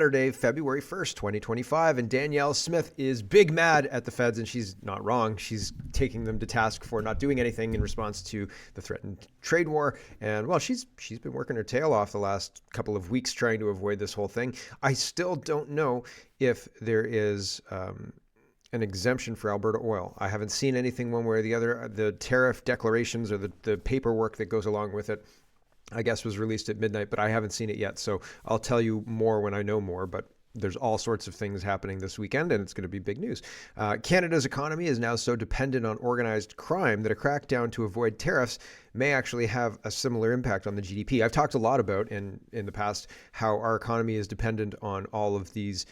Saturday, February 1st, 2025, and Danielle Smith is big mad at the feds, and she's not wrong. She's taking them to task for not doing anything in response to the threatened trade war. And well, she's been working her tail off the last couple of weeks trying to avoid this whole thing. I still don't know if there is an exemption for Alberta oil. I haven't seen anything one way or the other. The tariff declarations or the paperwork that goes along with it, I guess, was released at midnight, but I haven't seen it yet. So I'll tell you more when I know more, but there's all sorts of things happening this weekend, and it's going to be big news. Canada's economy is now so dependent on organized crime that a crackdown to avoid tariffs may actually have a similar impact on the GDP. I've talked a lot about in the past how our economy is dependent on all of these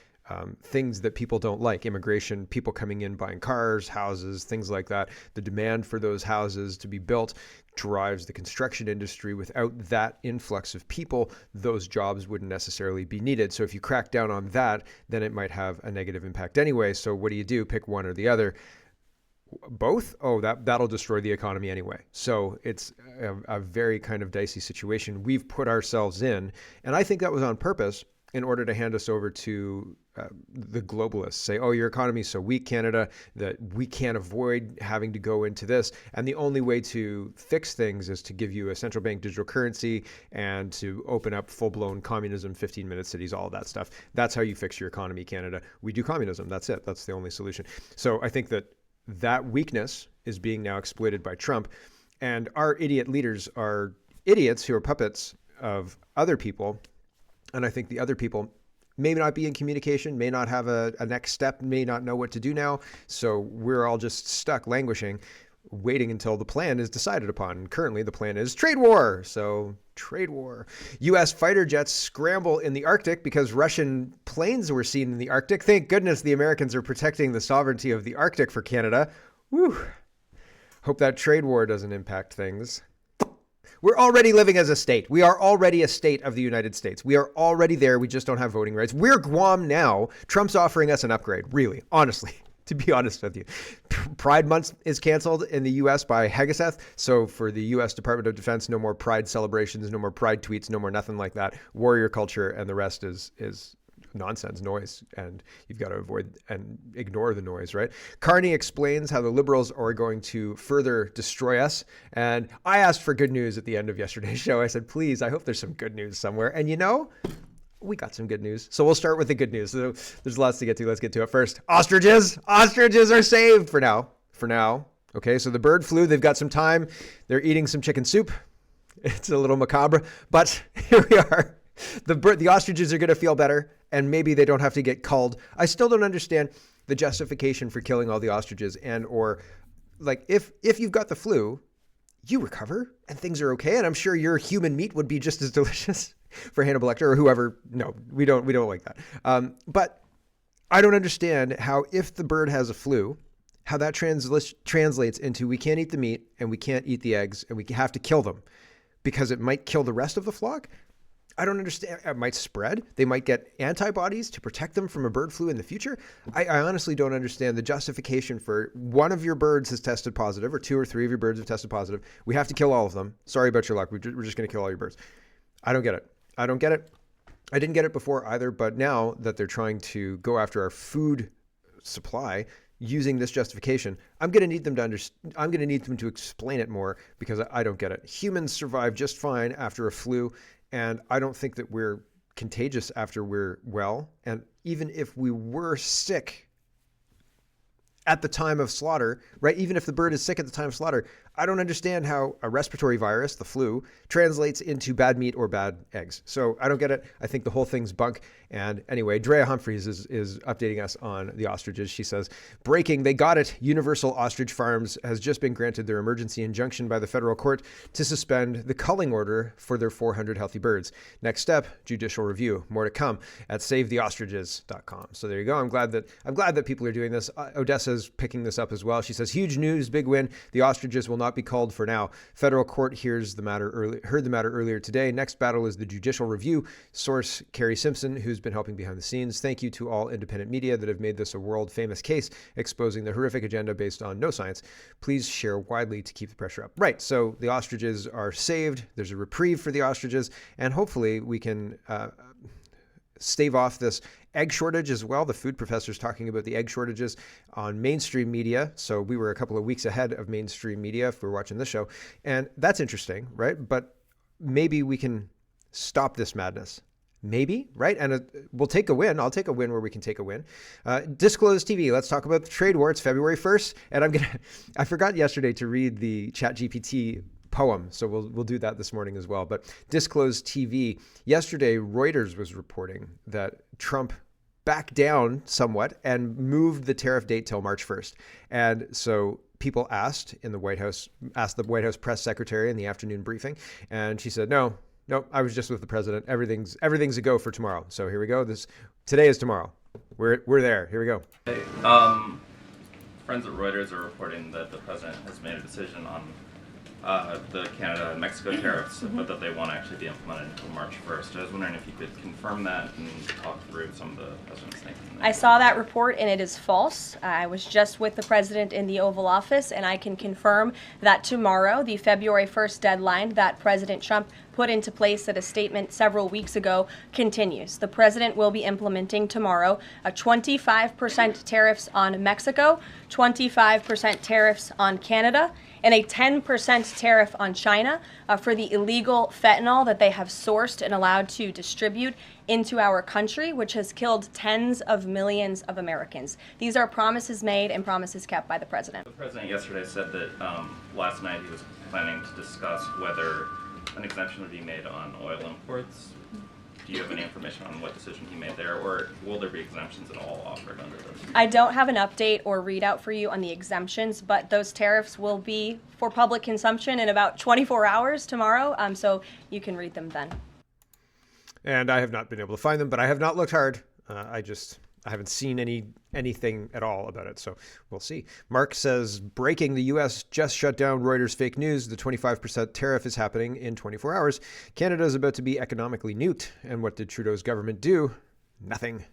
things that people don't like: immigration, people coming in, buying cars, houses, things like that. The demand for those houses to be built drives the construction industry. Without that influx of people, those jobs wouldn't necessarily be needed. So if you crack down on that, then it might have a negative impact anyway. So what do? Pick one or the other. Both? Oh, that'll destroy the economy anyway. So it's a very kind of dicey situation we've put ourselves in. And I think that was on purpose in order to hand us over to the globalists. Say, oh, your economy is so weak, Canada, that we can't avoid having to go into this. And the only way to fix things is to give you a central bank digital currency and to open up full-blown communism, 15-minute cities, all of that stuff. That's how you fix your economy, Canada. We do communism. That's it. That's the only solution. So I think that weakness is being now exploited by Trump. And our idiot leaders are idiots who are puppets of other people. And I think the other people may not be in communication, may not have a next step, may not know what to do now. So we're all just stuck languishing, waiting until the plan is decided upon. Currently, the plan is trade war. So trade war. U.S. fighter jets scramble in the Arctic because Russian planes were seen in the Arctic. Thank goodness the Americans are protecting the sovereignty of the Arctic for Canada. Whew. Hope that trade war doesn't impact things. We're already living as a state. We are already a state of the United States. We are already there. We just don't have voting rights. We're Guam now. Trump's offering us an upgrade, really, honestly, to be honest with you. Pride Month is canceled in the U.S. by Hegeseth. So for the U.S. Department of Defense, no more Pride celebrations, no more Pride tweets, no more nothing like that. Warrior culture, and the rest is nonsense, noise, and you've got to avoid and ignore the noise, right? Carney explains how the Liberals are going to further destroy us. And I asked for good news at the end of yesterday's show. I said, please, I hope there's some good news somewhere. And we got some good news. So we'll start with the good news. So there's lots to get to. Let's get to it first. Ostriches are saved for now. Okay, so the bird flu, they've got some time. They're eating some chicken soup. It's a little macabre, but here we are. The ostriches are going to feel better, and maybe they don't have to get culled. I still don't understand the justification for killing all the ostriches, or like if you've got the flu, you recover and things are okay. And I'm sure your human meat would be just as delicious for Hannibal Lecter or whoever. No, we don't like that. But I don't understand how, if the bird has a flu, how that translates into we can't eat the meat and we can't eat the eggs and we have to kill them because it might kill the rest of the flock. I don't understand. It might spread. They might get antibodies to protect them from a bird flu in the future. I honestly don't understand the justification for one of your birds has tested positive, or two or three of your birds have tested positive. We have to kill all of them. Sorry about your luck. We're just going to kill all your birds. I don't get it. I didn't get it before either, but now that they're trying to go after our food supply using this justification, I'm going to need them to understand. I'm going to need them to explain it more because I don't get it. Humans survive just fine after a flu. And I don't think that we're contagious after we're well. And even if we were sick at the time of slaughter, right? Even if the bird is sick at the time of slaughter, I don't understand how a respiratory virus, the flu, translates into bad meat or bad eggs. So I don't get it. I think the whole thing's bunk. And anyway, Drea Humphreys is updating us on the ostriches. She says, breaking, they got it. Universal Ostrich Farms has just been granted their emergency injunction by the federal court to suspend the culling order for their 400 healthy birds. Next step, judicial review. More to come at savetheostriches.com. So there you go. I'm glad that people are doing this. Odessa's picking this up as well. She says, huge news, big win. The ostriches will not be culled for now. Federal court heard the matter earlier today. Next battle is the judicial review. Source Carrie Simpson, who's been helping behind the scenes. Thank you to all independent media that have made this a world famous case exposing the horrific agenda based on no science. Please share widely to keep the pressure up. Right. So the ostriches are saved. There's a reprieve for the ostriches, and hopefully we can stave off this egg shortage as well. The food professor's talking about the egg shortages on mainstream media. So we were a couple of weeks ahead of mainstream media if we're watching this show. And that's interesting, right? But maybe we can stop this madness. Maybe, right? And we'll take a win. I'll take a win where we can take a win. Disclosed TV. Let's talk about the trade war. It's February 1st. And I forgot yesterday to read the ChatGPT poem. So we'll do that this morning as well. But Disclosed TV. Yesterday, Reuters was reporting that Trump backed down somewhat and moved the tariff date till March 1st. And so people asked the White House press secretary in the afternoon briefing. And she said, no, I was just with the president. Everything's a go for tomorrow. So here we go. Today is tomorrow. We're there. Here we go. Hey, friends at Reuters are reporting that the president has made a decision on the Canada and Mexico tariffs, but that they won't actually be implemented until March 1st. I was wondering if you could confirm that and talk through some of the president's thinking there. I saw that report and it is false. I was just with the president in the Oval Office, and I can confirm that tomorrow, the February 1st deadline that President Trump put into place at a statement several weeks ago continues. The president will be implementing tomorrow a 25% tariffs on Mexico, 25% tariffs on Canada, and a 10% tariff on China for the illegal fentanyl that they have sourced and allowed to distribute into our country, which has killed tens of millions of Americans. These are promises made and promises kept by the president. The president yesterday said that last night he was planning to discuss whether an exemption would be made on oil imports. Do you have any information on what decision he made there, or will there be exemptions at all offered under this? I don't have an update or readout for you on the exemptions, but those tariffs will be for public consumption in about 24 hours tomorrow, so you can read them then. And I have not been able to find them, but I have not looked hard. I haven't seen anything at all about it, so we'll see. Mark says, breaking, the U.S. just shut down Reuters fake news. The 25% tariff is happening in 24 hours. Canada is about to be economically nuked. And what did Trudeau's government do? Nothing.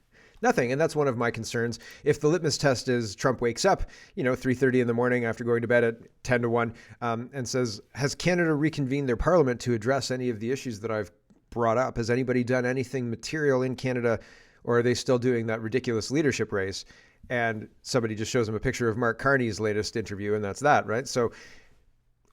And that's one of my concerns. If the litmus test is Trump wakes up, 3:30 in the morning after going to bed at 10 to 1, and says, has Canada reconvened their parliament to address any of the issues that I've brought up? Has anybody done anything material in Canada? Or are they still doing that ridiculous leadership race? And somebody just shows them a picture of Mark Carney's latest interview, and that's that, right? So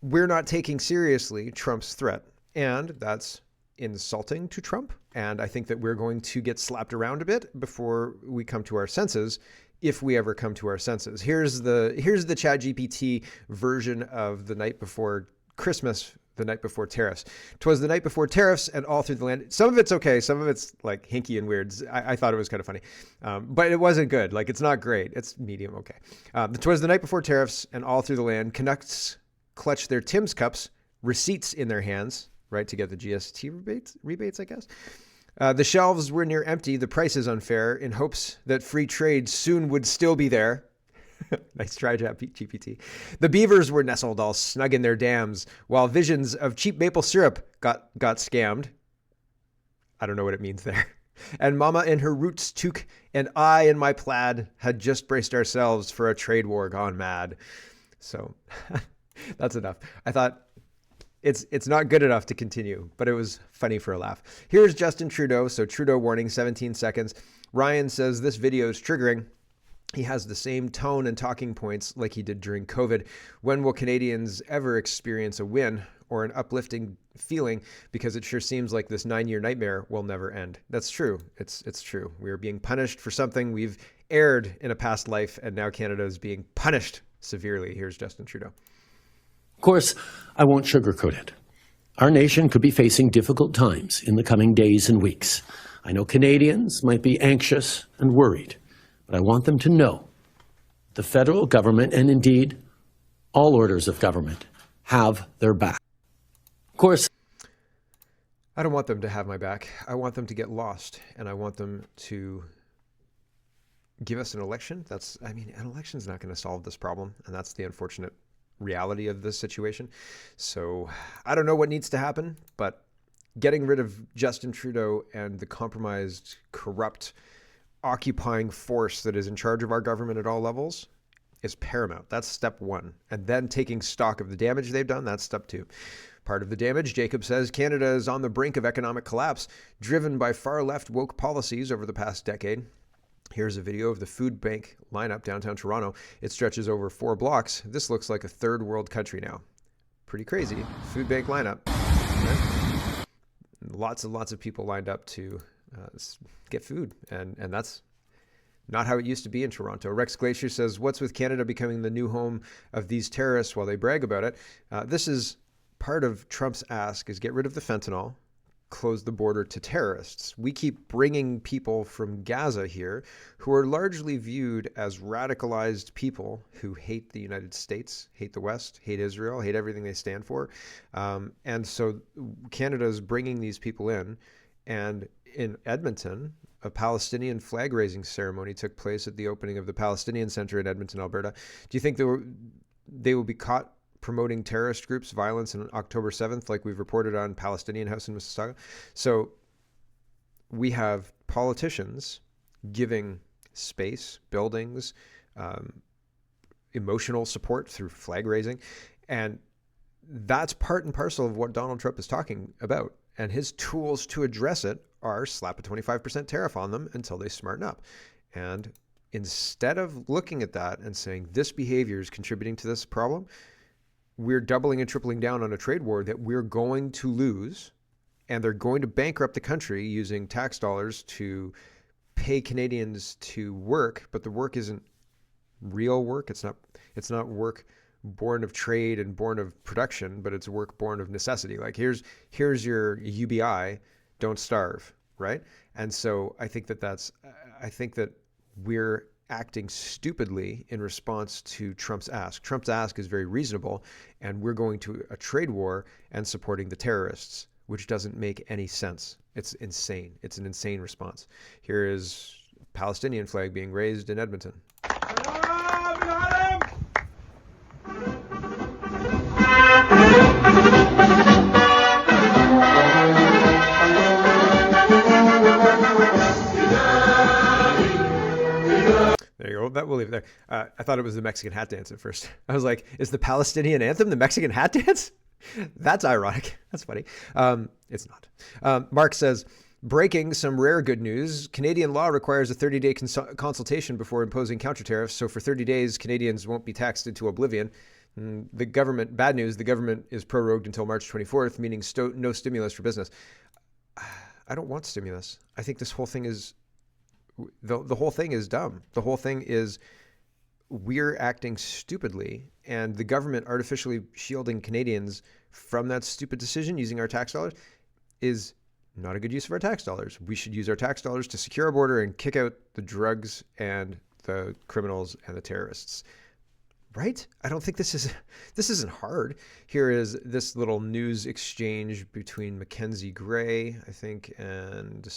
we're not taking seriously Trump's threat, and that's insulting to Trump. And I think that we're going to get slapped around a bit before we come to our senses, if we ever come to our senses. Here's the ChatGPT version of the night before Christmas, the night before tariffs. 'Twas the night before tariffs and all through the land. Some of it's okay. Some of it's like hinky and weird. I thought it was kind of funny, but it wasn't good. Like, it's not great. It's medium okay. 'Twas the night before tariffs and all through the land. Canucks clutch their Tim's cups, receipts in their hands, right, to get the GST rebates, I guess. The shelves were near empty, the prices unfair, in hopes that free trade soon would still be there. Nice try, GPT. The beavers were nestled all snug in their dams, while visions of cheap maple syrup got scammed. I don't know what it means there. And Mama in her roots toque, and I in my plaid had just braced ourselves for a trade war gone mad. So that's enough. I thought it's not good enough to continue, but it was funny for a laugh. Here's Justin Trudeau. So Trudeau warning, 17 seconds. Ryan says this video is triggering. He has the same tone and talking points like he did during COVID. When will Canadians ever experience a win or an uplifting feeling? Because it sure seems like this 9-year nightmare will never end. That's true. It's true. We are being punished for something we've aired in a past life, and now Canada is being punished severely. Here's Justin Trudeau. Of course, I won't sugarcoat it. Our nation could be facing difficult times in the coming days and weeks. I know Canadians might be anxious and worried. But I want them to know the federal government, and indeed all orders of government, have their back. Of course, I don't want them to have my back. I want them to get lost, and I want them to give us an election. An election's not going to solve this problem, and that's the unfortunate reality of this situation. So I don't know what needs to happen, but getting rid of Justin Trudeau and the compromised, corrupt, occupying force that is in charge of our government at all levels is paramount. That's step one. And then taking stock of the damage they've done, that's step two. Part of the damage, Jacob says, Canada is on the brink of economic collapse, driven by far-left woke policies over the past decade. Here's a video of the food bank lineup downtown Toronto. It stretches over 4 blocks. This looks like a third world country now. Pretty crazy. Food bank lineup. Right? Lots and lots of people lined up to get food. And that's not how it used to be in Toronto. Rex Glacier says, what's with Canada becoming the new home of these terrorists while they brag about it? This is part of Trump's ask is get rid of the fentanyl, close the border to terrorists. We keep bringing people from Gaza here who are largely viewed as radicalized people who hate the United States, hate the West, hate Israel, hate everything they stand for. And so Canada is bringing these people in. And in Edmonton, a Palestinian flag raising ceremony took place at the opening of the Palestinian Center in Edmonton, Alberta. Do you think they will be caught promoting terrorist groups' violence on October 7th, like we've reported on Palestinian House in Mississauga? So we have politicians giving space, buildings, emotional support through flag raising. And that's part and parcel of what Donald Trump is talking about. And his tools to address it are slap a 25% tariff on them until they smarten up. And instead of looking at that and saying this behavior is contributing to this problem, we're doubling and tripling down on a trade war that we're going to lose, and they're going to bankrupt the country using tax dollars to pay Canadians to work, but the work isn't real work. It's not work born of trade and born of production, but it's work born of necessity. Like here's your UBI, don't starve, right? And so I think that we're acting stupidly in response to Trump's ask. Trump's ask is very reasonable, and we're going to a trade war and supporting the terrorists, which doesn't make any sense. It's insane. It's an insane response. Here is Palestinian flag being raised in Edmonton. There you go. We'll leave it there. I thought it was the Mexican hat dance at first. I was like, is the Palestinian anthem the Mexican hat dance? That's ironic. That's funny. It's not. Mark says, breaking some rare good news. Canadian law requires a 30-day consultation before imposing counter tariffs. So for 30 days, Canadians won't be taxed into oblivion. The government, bad news, the government is prorogued until March 24th, meaning no stimulus for business. I don't want stimulus. I think this whole thing is the whole thing is dumb. The whole thing is we're acting stupidly, and the government artificially shielding Canadians from that stupid decision using our tax dollars is not a good use of our tax dollars. We should use our tax dollars to secure our border and kick out the drugs and the criminals and the terrorists. Right? I don't think this isn't hard. Here is this little news exchange between Mackenzie Gray, I think, and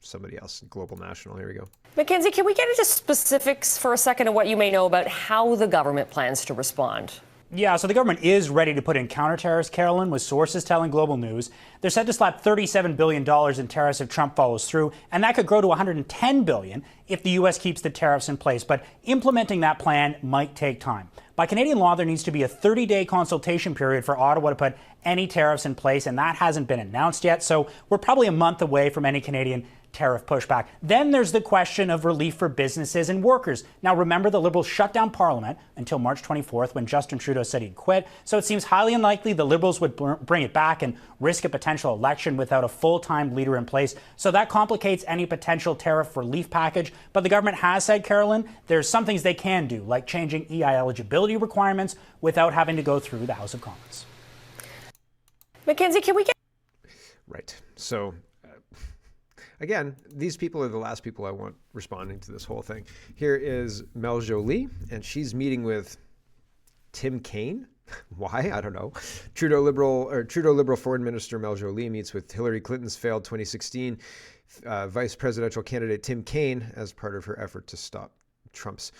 somebody else, Global National. Here we go. Mackenzie, can we get into specifics for a second of what you may know about how the government plans to respond? Yeah, so the government is ready to put in counter tariffs, Carolyn, with sources telling Global News. They're set to slap $37 billion in tariffs if Trump follows through, and that could grow to $110 billion if the U.S. keeps the tariffs in place. But implementing that plan might take time. By Canadian law, there needs to be a 30-day consultation period for Ottawa to put any tariffs in place, and that hasn't been announced yet. So we're probably a month away from any Canadian tariff pushback. Then there's the question of relief for businesses and workers. Now, remember, the Liberals shut down Parliament until March 24th when Justin Trudeau said he'd quit. So it seems highly unlikely the Liberals would bring it back and risk a potential election without a full-time leader in place. So that complicates any potential tariff relief package. But the government has said, Carolyn, there's some things they can do, like changing EI eligibility requirements without having to go through the House of Commons. Mackenzie, can we get... Right. So... Again, these people are the last people I want responding to this whole thing. Here is Mel Joly, and she's meeting with Tim Kaine. Why? I don't know. Trudeau Liberal Foreign Minister Mel Joly meets with Hillary Clinton's failed 2016 vice presidential candidate Tim Kaine as part of her effort to stop Trump's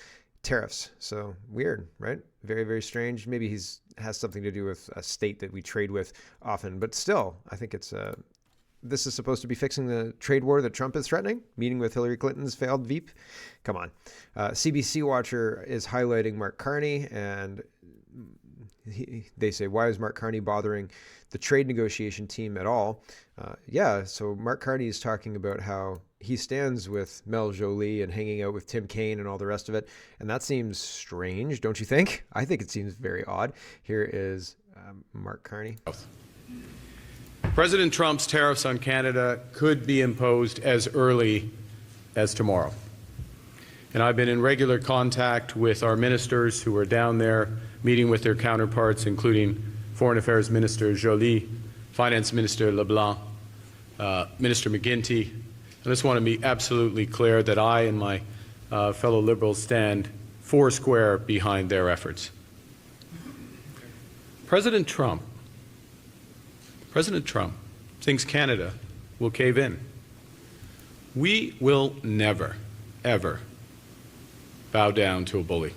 tariffs. So weird, right? Very, very strange. Maybe has something to do with a state that we trade with often, but still, I think it's this is supposed to be fixing the trade war that Trump is threatening, meeting with Hillary Clinton's failed Veep. Come on. CBC Watcher is highlighting Mark Carney, and They say, why is Mark Carney bothering the trade negotiation team at all? So Mark Carney is talking about how he stands with Mel Joly and hanging out with Tim Kaine and all the rest of it. And that seems strange, don't you think? I think it seems very odd. Here is Mark Carney. President Trump's tariffs on Canada could be imposed as early as tomorrow. And I've been in regular contact with our ministers who are down there meeting with their counterparts, including Foreign Affairs Minister Joly, Finance Minister LeBlanc, Minister McGuinty. I just want to be absolutely clear that I and my fellow Liberals stand foursquare behind their efforts. President Trump thinks Canada will cave in. We will never, ever bow down to a bully.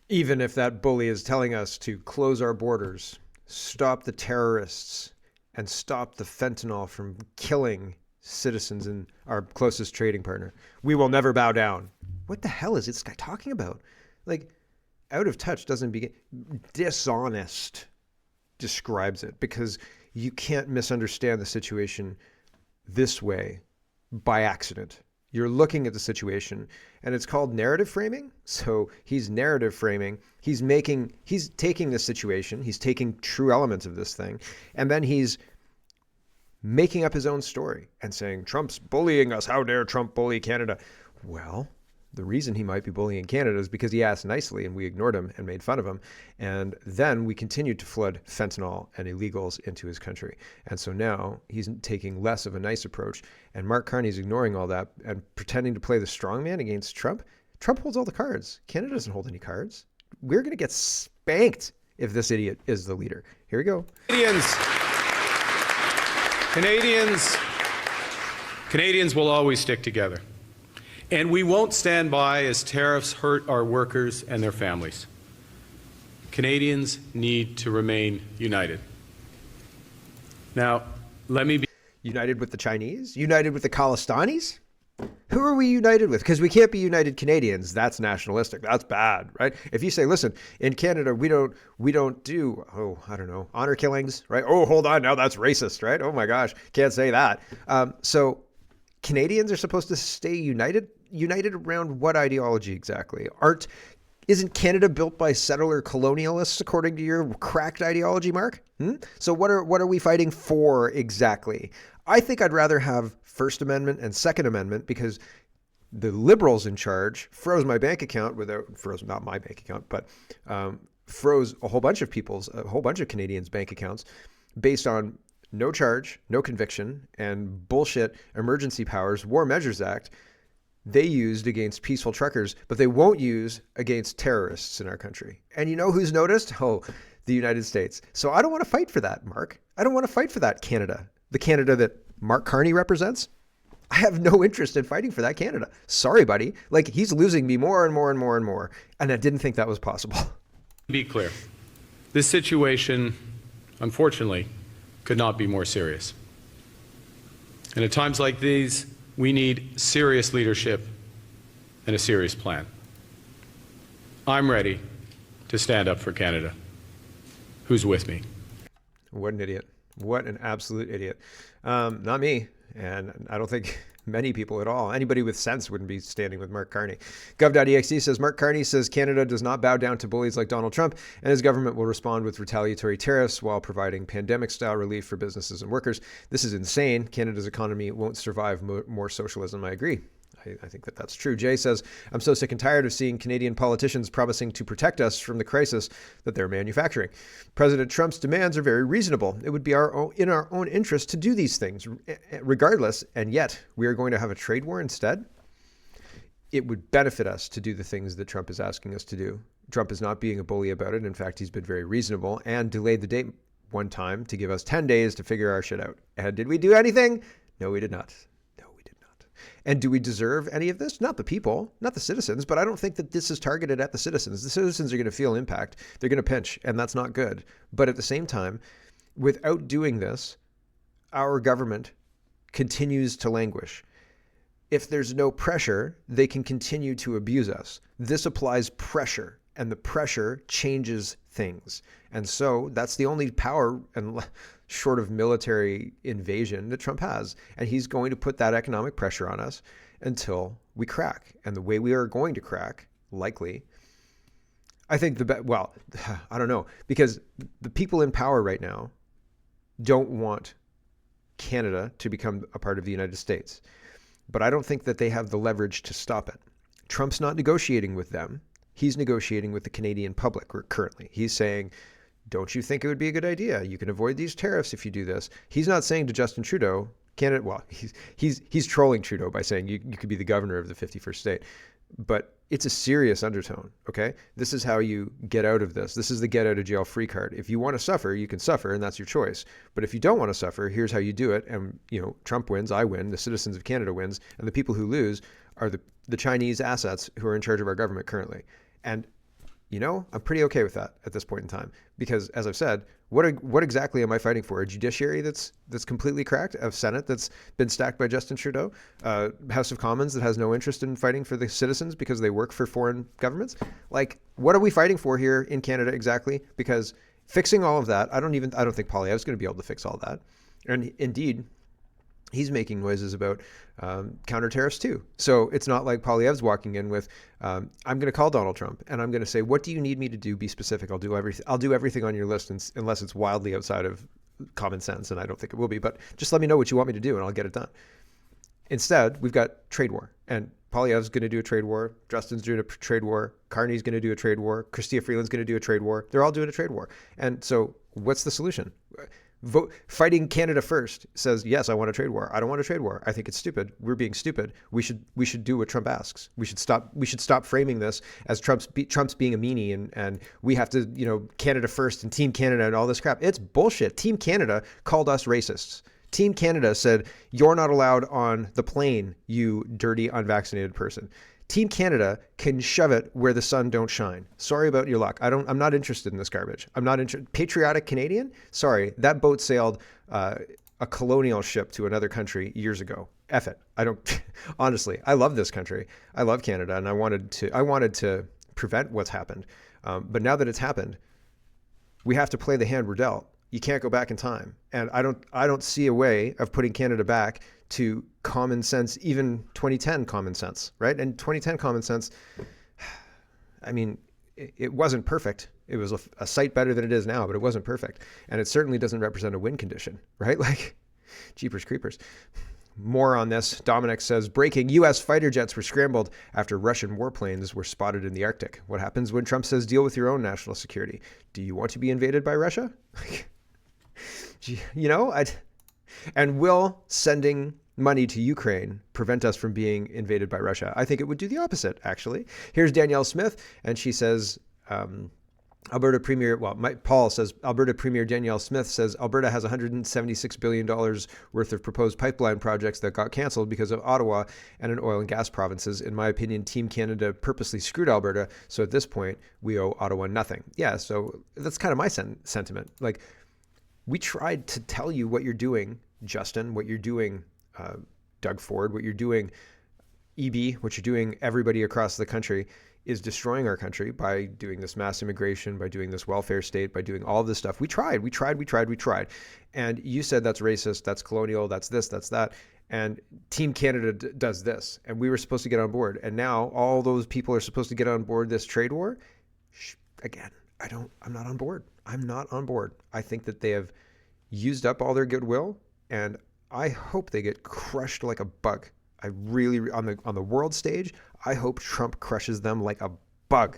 Even if that bully is telling us to close our borders, stop the terrorists, and stop the fentanyl from killing citizens and our closest trading partner, we will never bow down. What the hell is this guy talking about? Like, out of touch doesn't begin. Dishonest describes it, because you can't misunderstand the situation this way by accident. You're looking at the situation, and it's called narrative framing. So he's narrative framing. He's taking this situation, he's taking true elements of this thing, and then he's making up his own story and saying, Trump's bullying us. How dare Trump bully Canada? Well, the reason he might be bullying Canada is because he asked nicely and we ignored him and made fun of him. And then we continued to flood fentanyl and illegals into his country. And so now he's taking less of a nice approach. And Mark Carney's ignoring all that and pretending to play the strongman against Trump. Trump holds all the cards. Canada doesn't hold any cards. We're going to get spanked if this idiot is the leader. Here we go. Canadians will always stick together. And we won't stand by as tariffs hurt our workers and their families. Canadians need to remain united. Now, let me be united with the Chinese? United with the Khalistanis? Who are we united with? Because we can't be United Canadians. That's nationalistic. That's bad, right? If you say, listen, in Canada, we don't do, honor killings, right? Oh, hold on, now that's racist, right? Oh my gosh, can't say that. So Canadians are supposed to stay united around what ideology exactly? Isn't Canada built by settler colonialists according to your cracked ideology, Mark? So what are we fighting for exactly? I think I'd rather have First Amendment and Second Amendment, because the Liberals in charge froze my bank account not my bank account, but froze a whole bunch of Canadians' bank accounts based on no charge, no conviction, and bullshit emergency powers, War Measures Act they used against peaceful truckers, but they won't use against terrorists in our country. And you know who's noticed? Oh, the United States. So I don't want to fight for that, Mark. I don't want to fight for that Canada, the Canada that Mark Carney represents. I have no interest in fighting for that Canada. Sorry, buddy. Like, he's losing me more and more and more and more. And I didn't think that was possible. Be clear. This situation, unfortunately, could not be more serious. And at times like these, we need serious leadership and a serious plan. I'm ready to stand up for Canada. Who's with me? What an idiot. What an absolute idiot. Not me. And I don't think many people at all. Anybody with sense wouldn't be standing with Mark Carney. Gov.exe says, Mark Carney says Canada does not bow down to bullies like Donald Trump, and his government will respond with retaliatory tariffs while providing pandemic-style relief for businesses and workers. This is insane. Canada's economy won't survive more socialism. I agree. I think that that's true. Jay says, I'm so sick and tired of seeing Canadian politicians promising to protect us from the crisis that they're manufacturing. President Trump's demands are very reasonable. It would be in our own interest to do these things regardless, and yet we are going to have a trade war instead. It would benefit us to do the things that Trump is asking us to do. Trump is not being a bully about it. In fact, he's been very reasonable and delayed the date one time to give us 10 days to figure our shit out. And did we do anything? No, we did not. And do we deserve any of this? Not the people, not the citizens, but I don't think that this is targeted at the citizens. The citizens are going to feel impact. They're going to pinch, and that's not good. But at the same time, without doing this, our government continues to languish. if there's no pressure, they can continue to abuse us. This applies pressure, and the pressure changes things. And so that's the only power, and short of military invasion, that Trump has. And he's going to put that economic pressure on us until we crack. And the way we are going to crack, likely, I think well, I don't know, because the people in power right now don't want Canada to become a part of the United States. But I don't think that they have the leverage to stop it. Trump's not negotiating with them. He's negotiating with the Canadian public currently. He's saying, don't you think it would be a good idea? You can avoid these tariffs if you do this. He's not saying to Justin Trudeau, Canada, well, he's trolling Trudeau by saying you could be the governor of the 51st state. But it's a serious undertone, okay? This is how you get out of this. This is the get out of jail free card. If you want to suffer, you can suffer, and that's your choice. But if you don't want to suffer, here's how you do it. And, Trump wins, I win, the citizens of Canada wins, and the people who lose are the Chinese assets who are in charge of our government currently. And, I'm pretty okay with that at this point in time. Because, as I've said, what exactly am I fighting for? A judiciary that's completely cracked? A Senate that's been stacked by Justin Trudeau? A House of Commons that has no interest in fighting for the citizens because they work for foreign governments? Like, what are we fighting for here in Canada exactly? Because fixing all of that, I don't think Poilievre's going to be able to fix all that. And indeed, he's making noises about counter tariffs too. So it's not like Poilievre's walking in with, I'm going to call Donald Trump and I'm going to say, what do you need me to do? Be specific. I'll do everything on your list unless it's wildly outside of common sense. And I don't think it will be, but just let me know what you want me to do and I'll get it done. Instead, we've got trade war, and Poilievre's going to do a trade war. Justin's doing a trade war. Carney's going to do a trade war. Chrystia Freeland's going to do a trade war. They're all doing a trade war. And so what's the solution? Fighting Canada first says, yes, I want a trade war. I don't want a trade war. I think it's stupid. We're being stupid. We should do what Trump asks. We should stop framing this as Trump's being a meanie and we have to, Canada first and Team Canada and all this crap. It's bullshit. Team Canada called us racists. Team Canada said, you're not allowed on the plane, you dirty, unvaccinated person. Team Canada can shove it where the sun don't shine. Sorry about your luck. I'm not interested in this garbage. I'm not interested. Patriotic Canadian? Sorry, that boat sailed a colonial ship to another country years ago. F it. Honestly, I love this country. I love Canada, and I wanted to prevent what's happened. But now that it's happened, we have to play the hand we're dealt. You can't go back in time. And I don't see a way of putting Canada back to common sense, even 2010 common sense, right? And 2010 common sense, I mean, it wasn't perfect. It was a sight better than it is now, but it wasn't perfect. And it certainly doesn't represent a win condition, right? Like, jeepers creepers. More on this. Dominic says, breaking, U.S. fighter jets were scrambled after Russian warplanes were spotted in the Arctic. What happens when Trump says deal with your own national security? Do you want to be invaded by Russia? And will sending money to Ukraine prevent us from being invaded by Russia? I think it would do the opposite, actually. Here's Danielle Smith, and she says, Alberta Premier, Paul says, Alberta Premier Danielle Smith says, Alberta has $176 billion worth of proposed pipeline projects that got canceled because of Ottawa and in oil and gas provinces. In my opinion, Team Canada purposely screwed Alberta, so at this point, we owe Ottawa nothing. Yeah, so that's kind of my sentiment. Like, we tried to tell you what you're doing, Justin, what you're doing, Doug Ford, what you're doing, EB, what you're doing, everybody across the country is destroying our country by doing this mass immigration, by doing this welfare state, by doing all this stuff. We tried. And you said that's racist, that's colonial, that's this, that's that. And Team Canada does this. And we were supposed to get on board. And now all those people are supposed to get on board this trade war. Again, I'm not on board. I'm not on board. I think that they have used up all their goodwill, and I hope they get crushed like a bug. I really, on the world stage, I hope Trump crushes them like a bug.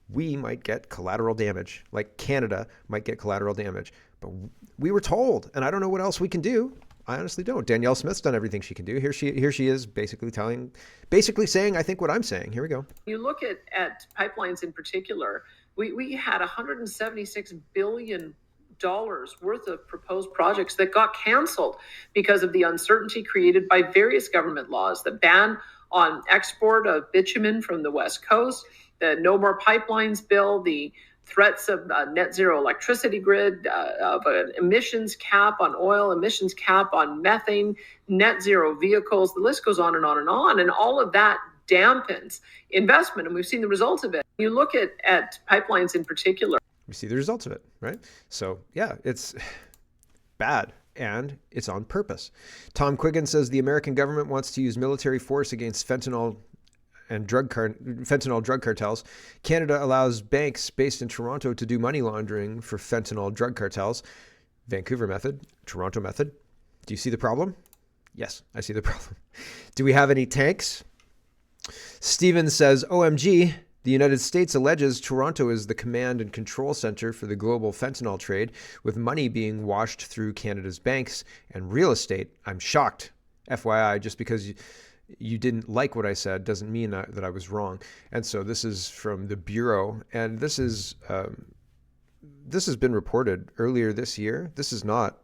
We might get collateral damage, like Canada might get collateral damage. But we were told, and I don't know what else we can do. I honestly don't. Danielle Smith's done everything she can do. Here she is basically saying, I think what I'm saying. Here we go. You look at pipelines in particular, we had $176 billion worth of proposed projects that got canceled because of the uncertainty created by various government laws, the ban on export of bitumen from the West Coast, the No More Pipelines bill, the threats of net zero electricity grid, of an emissions cap on oil, emissions cap on methane, net zero vehicles. The list goes on and on and on. And all of that dampens investment. And we've seen the results of it. You look at pipelines in particular. We see the results of it, right? So yeah, it's bad. And it's on purpose. Tom Quiggin says the American government wants to use military force against fentanyl drug cartels. Canada allows banks based in Toronto to do money laundering for fentanyl drug cartels. Vancouver method, Toronto method. Do you see the problem? Yes, I see the problem. Do we have any tanks? Steven says, OMG, the United States alleges Toronto is the command and control center for the global fentanyl trade, with money being washed through Canada's banks and real estate. I'm shocked. FYI, just because you didn't like what I said doesn't mean that I was wrong. And so this is from the Bureau, and this has been reported earlier this year. This is not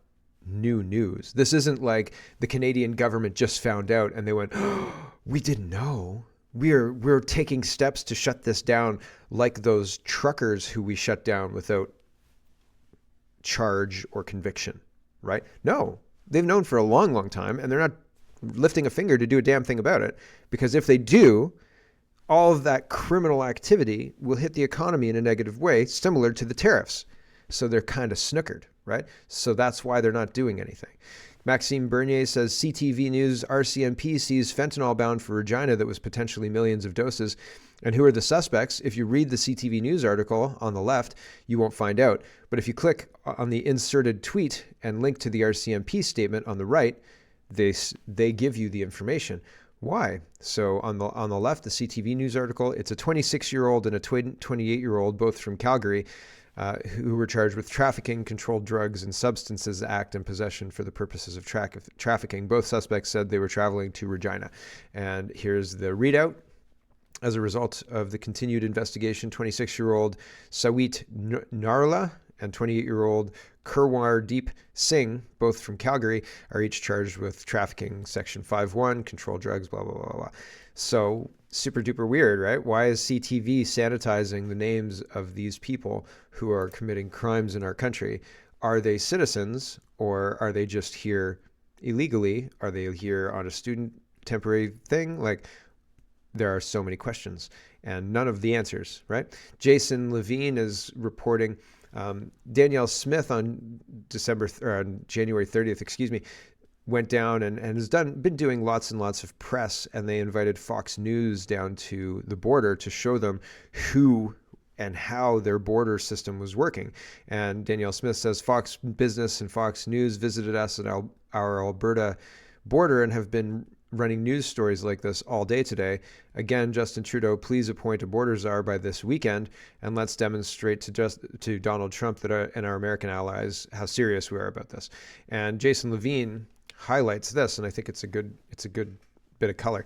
new news. This isn't like the Canadian government just found out and they went, oh, we didn't know. We're taking steps to shut this down, like those truckers who we shut down without charge or conviction, right? No, they've known for a long, long time, and they're not lifting a finger to do a damn thing about it, because if they do, all of that criminal activity will hit the economy in a negative way, similar to the tariffs. So they're kind of snookered, right? So that's why they're not doing anything. Maxime Bernier says CTV News RCMP sees fentanyl bound for Regina that was potentially millions of doses. And who are the suspects? If you read the CTV News article on the left, you won't find out. But if you click on the inserted tweet and link to the RCMP statement on the right, they give you the information. Why? So on the left, the CTV News article, it's a 26-year-old and a 28-year-old, both from Calgary, who were charged with trafficking, controlled drugs, and substances act and possession for the purposes of trafficking. Both suspects said they were traveling to Regina. And here's the readout. As a result of the continued investigation, 26-year-old Sawit Narla and 28-year-old Kurwar Deep Singh, both from Calgary, are each charged with trafficking, Section 5.1, controlled drugs, blah, blah, blah, blah. So super duper weird, right? Why is CTV sanitizing the names of these people who are committing crimes in our country? Are they citizens, or are they just here illegally? Are they here on a student temporary thing? Like, there are so many questions and none of the answers, right? Jason Levine is reporting Danielle Smith on January 30th, went down and has been doing lots and lots of press, and they invited Fox News down to the border to show them who and how their border system was working. And Danielle Smith says, Fox Business and Fox News visited us at our Alberta border and have been running news stories like this all day today. Again, Justin Trudeau, please appoint a border czar by this weekend, and let's demonstrate to Donald Trump and our American allies how serious we are about this. And Jason Levine highlights this, and I think it's a good bit of color.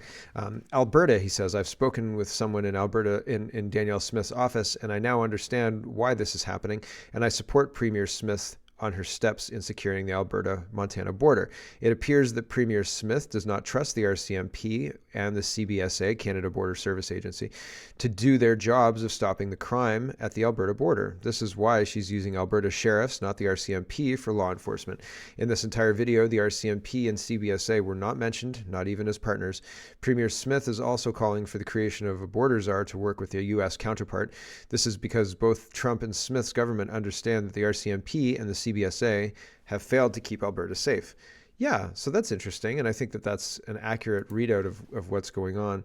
Alberta, he says, I've spoken with someone in Alberta in Danielle Smith's office, and I now understand why this is happening, and I support Premier Smith on her steps in securing the Alberta-Montana border. It appears that Premier Smith does not trust the RCMP and the CBSA, Canada Border Service Agency, to do their jobs of stopping the crime at the Alberta border. This is why she's using Alberta sheriffs, not the RCMP, for law enforcement. In this entire video, the RCMP and CBSA were not mentioned, not even as partners. Premier Smith is also calling for the creation of a border czar to work with their U.S. counterpart. This is because both Trump and Smith's government understand that the RCMP and the CBSA have failed to keep Alberta safe. Yeah, so that's interesting, and I think that that's an accurate readout of what's going on.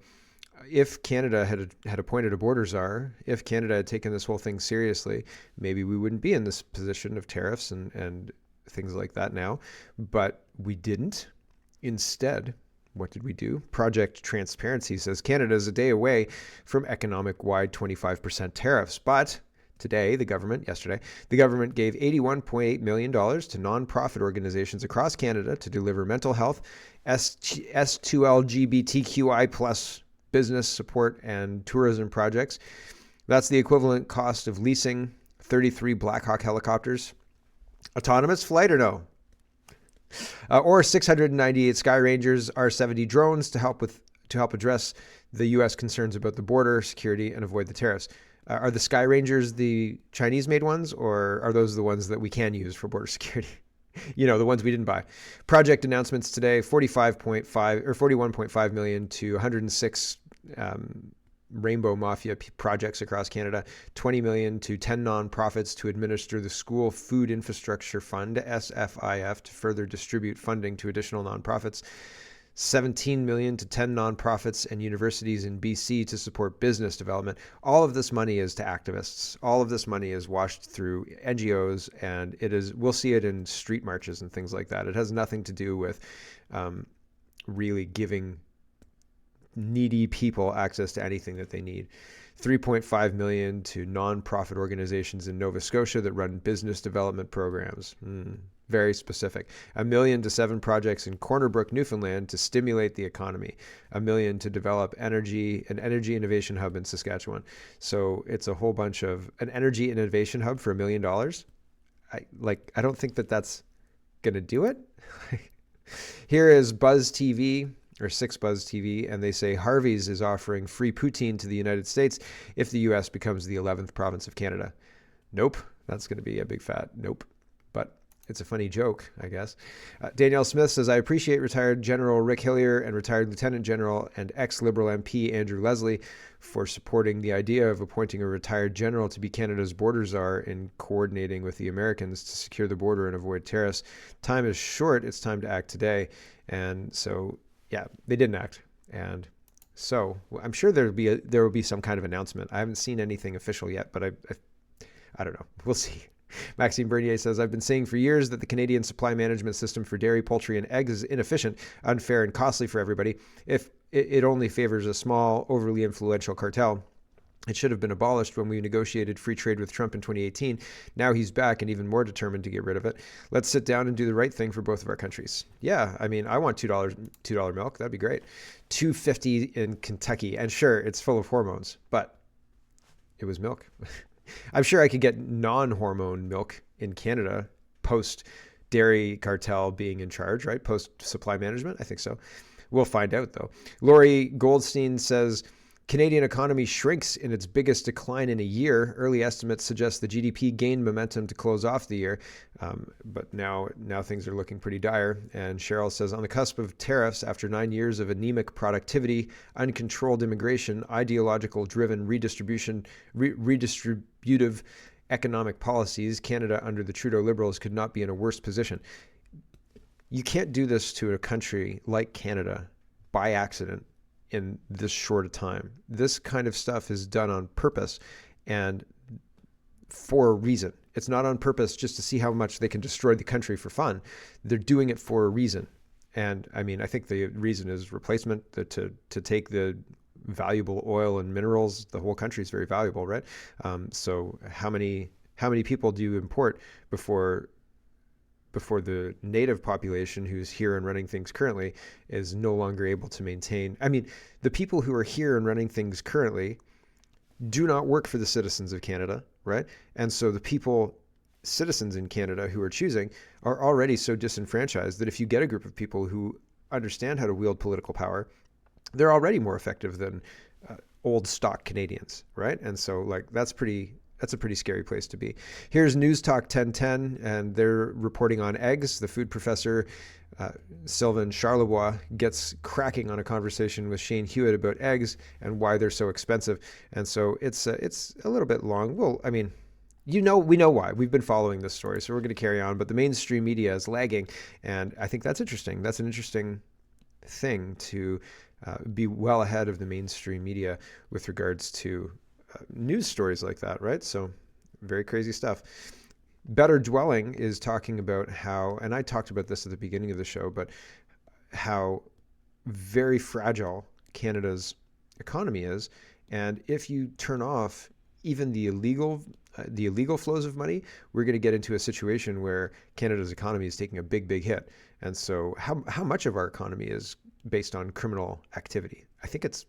If Canada had appointed a border czar, if Canada had taken this whole thing seriously, maybe we wouldn't be in this position of tariffs and things like that now, but we didn't. Instead, what did we do? Project Transparency says Canada is a day away from economic-wide 25% tariffs, but yesterday, the government gave $81.8 million to nonprofit organizations across Canada to deliver mental health, S2LGBTQI plus business support and tourism projects. That's the equivalent cost of leasing 33 Black Hawk helicopters. Autonomous flight or no? Or 698 Sky Rangers R-70 drones to help address the U.S. concerns about the border security and avoid the tariffs. Are the Sky Rangers the Chinese-made ones, or are those the ones that we can use for border security? The ones we didn't buy. Project announcements today: 45.5 or 41.5 million to 106 Rainbow Mafia projects across Canada, 20 million to 10 nonprofits to administer the School Food Infrastructure Fund, SFIF, to further distribute funding to additional nonprofits, 17 million to 10 nonprofits and universities in BC to support business development. All of this money is to activists. All of this money is washed through NGOs, and we'll see it in street marches and things like that. It has nothing to do with really giving needy people access to anything that they need. 3.5 million to nonprofit organizations in Nova Scotia that run business development programs. Very specific. 1 million to 7 projects in Corner Brook, Newfoundland to stimulate the economy. 1 million to develop an energy innovation hub in Saskatchewan. So it's a whole bunch of an energy innovation hub for $1 million. I don't think that's going to do it. Here is Buzz TV, or 6 Buzz TV, and they say Harvey's is offering free poutine to the United States if the U.S. becomes the 11th province of Canada. Nope. That's going to be a big fat nope. But it's a funny joke, I guess. Danielle Smith says, I appreciate retired General Rick Hillier and retired Lieutenant General and ex-Liberal MP Andrew Leslie for supporting the idea of appointing a retired general to be Canada's border czar and coordinating with the Americans to secure the border and avoid tariffs. Time is short. It's time to act today. And so, yeah, they didn't act. And so I'm sure there will be some kind of announcement. I haven't seen anything official yet, but I don't know. We'll see. Maxime Bernier says, I've been saying for years that the Canadian supply management system for dairy, poultry, and eggs is inefficient, unfair, and costly for everybody. If it only favors a small, overly influential cartel, it should have been abolished when we negotiated free trade with Trump in 2018. Now he's back and even more determined to get rid of it. Let's sit down and do the right thing for both of our countries. Yeah, I mean, I want $2 milk. That'd be great. $2.50 in Kentucky. And sure, it's full of hormones, but it was milk. I'm sure I could get non-hormone milk in Canada post-dairy cartel being in charge, right? Post-supply management? I think so. We'll find out, though. Lori Goldstein says, Canadian economy shrinks in its biggest decline in a year. Early estimates suggest the GDP gained momentum to close off the year, but now things are looking pretty dire. And Cheryl says, on the cusp of tariffs, after 9 years of anemic productivity, uncontrolled immigration, ideological-driven redistributive economic policies, Canada under the Trudeau Liberals could not be in a worse position. You can't do this to a country like Canada by accident in this short a time. This kind of stuff is done on purpose and for a reason. It's not on purpose just to see how much they can destroy the country for fun. They're doing it for a reason. And I mean, I think the reason is replacement, to take the valuable oil and minerals. The whole country is very valuable, right? So how many people do you import before the native population who's here and running things currently is no longer able to maintain? I mean, the people who are here and running things currently do not work for the citizens of Canada, right? And so the citizens in Canada who are choosing are already so disenfranchised that if you get a group of people who understand how to wield political power, they're already more effective than old stock Canadians, right? And so that's a pretty scary place to be. Here's News Talk 1010, and they're reporting on eggs. The food professor, Sylvain Charlebois, gets cracking on a conversation with Shane Hewitt about eggs and why they're so expensive. And so it's a little bit long. Well, I mean, we know why. We've been following this story, so we're going to carry on. But the mainstream media is lagging, and I think that's interesting. That's an interesting thing to be well ahead of the mainstream media with regards to news stories like that, right? So very crazy stuff. Better Dwelling is talking about how, and I talked about this at the beginning of the show, but how very fragile Canada's economy is. And if you turn off even the illegal flows of money, we're going to get into a situation where Canada's economy is taking a big, big hit. And so how much of our economy is based on criminal activity? I think it's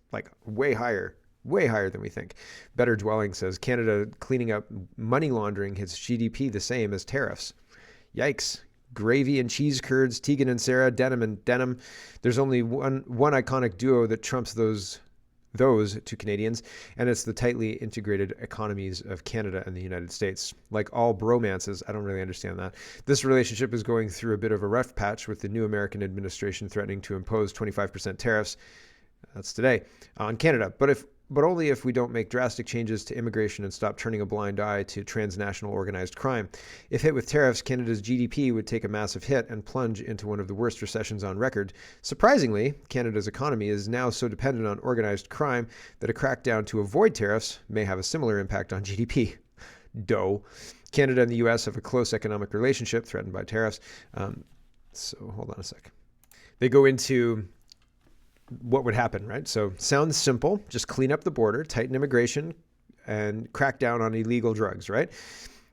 way higher than we think. Better Dwelling says Canada cleaning up money laundering hits GDP the same as tariffs. Yikes. Gravy and cheese curds, Tegan and Sarah, denim and denim. There's only one iconic duo that trumps those those to Canadians, and it's the tightly integrated economies of Canada and the United States. Like all bromances, I don't really understand that. This relationship is going through a bit of a rough patch with the new American administration threatening to impose 25% tariffs, that's today, on Canada. But only if we don't make drastic changes to immigration and stop turning a blind eye to transnational organized crime. If hit with tariffs, Canada's GDP would take a massive hit and plunge into one of the worst recessions on record. Surprisingly, Canada's economy is now so dependent on organized crime that a crackdown to avoid tariffs may have a similar impact on GDP. Dough. Canada and the U.S. have a close economic relationship threatened by tariffs. So hold on a sec. They go into what would happen, right? So sounds simple. Just clean up the border, tighten immigration, and crack down on illegal drugs, right?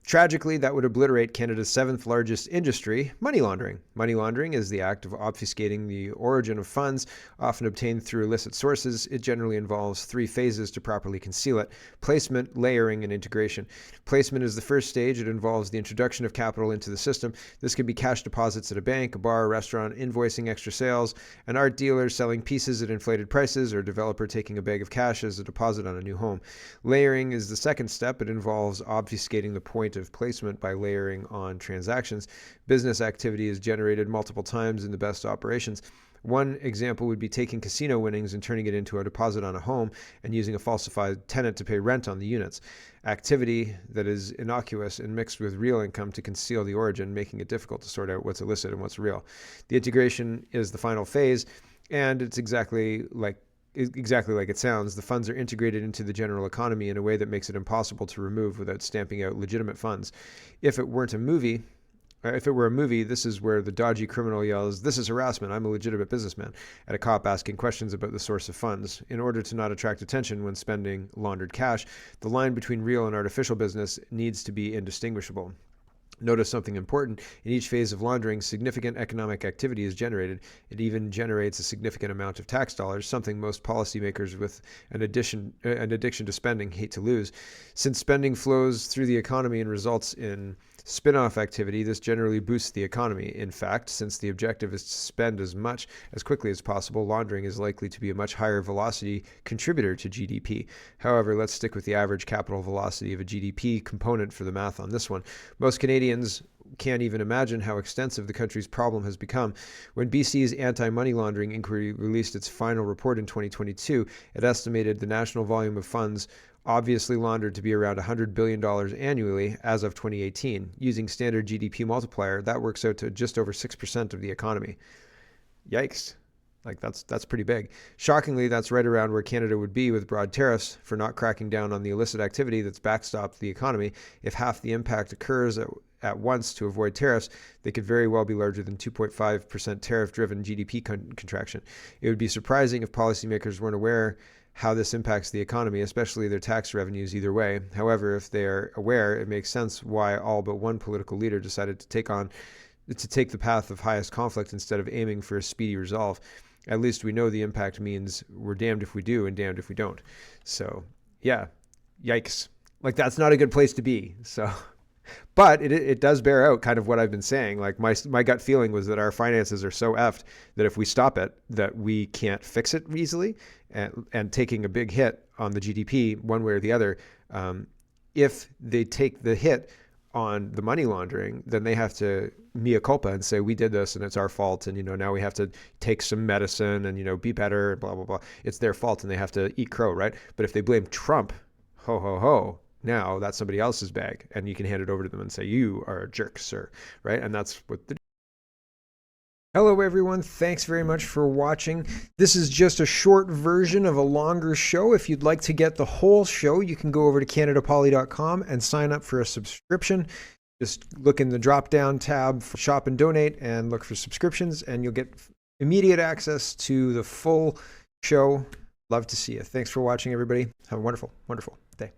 Tragically, that would obliterate Canada's 7th largest industry, money laundering. Money laundering is the act of obfuscating the origin of funds, often obtained through illicit sources. It generally involves 3 phases to properly conceal it: placement, layering, and integration. Placement is the first stage. It involves the introduction of capital into the system. This can be cash deposits at a bank, a bar, a restaurant, invoicing extra sales, an art dealer selling pieces at inflated prices, or a developer taking a bag of cash as a deposit on a new home. Layering is the second step. It involves obfuscating the point of placement by layering on transactions. Business activity is generated multiple times in the best operations. One example would be taking casino winnings and turning it into a deposit on a home and using a falsified tenant to pay rent on the units. Activity that is innocuous and mixed with real income to conceal the origin, making it difficult to sort out what's illicit and what's real. The integration is the final phase, and it's exactly like it sounds. The funds are integrated into the general economy in a way that makes it impossible to remove without stamping out legitimate funds. If it were a movie, this is where the dodgy criminal yells, "This is harassment, I'm a legitimate businessman," at a cop asking questions about the source of funds. In order to not attract attention when spending laundered cash, the line between real and artificial business needs to be indistinguishable. Notice something important. In each phase of laundering, significant economic activity is generated. It even generates a significant amount of tax dollars, something most policymakers with an addiction to spending hate to lose. Since spending flows through the economy and results in spin-off activity, this generally boosts the economy. In fact, since the objective is to spend as quickly as possible, laundering is likely to be a much higher velocity contributor to GDP. However, let's stick with the average capital velocity of a GDP component for the math on this one. Most Canadians can't even imagine how extensive the country's problem has become. When BC's anti-money laundering inquiry released its final report in 2022, it estimated the national volume of funds obviously laundered to be around $100 billion annually as of 2018. Using standard GDP multiplier, that works out to just over 6% of the economy. Yikes. Like that's pretty big. Shockingly, that's right around where Canada would be with broad tariffs for not cracking down on the illicit activity that's backstopped the economy. If half the impact occurs at once to avoid tariffs, they could very well be larger than 2.5% tariff-driven GDP contraction. It would be surprising if policymakers weren't aware how this impacts the economy, especially their tax revenues either way. However, if they are aware, it makes sense why all but one political leader decided to take the path of highest conflict instead of aiming for a speedy resolve. At least we know the impact means we're damned if we do and damned if we don't. So, yeah, yikes. Like, that's not a good place to be. So, but it does bear out kind of what I've been saying. Like, my gut feeling was that our finances are so effed that if we stop it, that we can't fix it easily. And taking a big hit on the GDP one way or the other, if they take the hit on the money laundering, then they have to mea culpa and say, we did this and it's our fault. And, now we have to take some medicine and, be better and blah, blah, blah. It's their fault and they have to eat crow, right? But if they blame Trump, ho, ho, ho, now that's somebody else's bag and you can hand it over to them and say, you are a jerk, sir, right? And that's what Hello, everyone. Thanks very much for watching. This is just a short version of a longer show. If you'd like to get the whole show, you can go over to CanadaPoly.com and sign up for a subscription. Just look in the drop-down tab for Shop and Donate and look for subscriptions, and you'll get immediate access to the full show. Love to see you. Thanks for watching, everybody. Have a wonderful, wonderful day.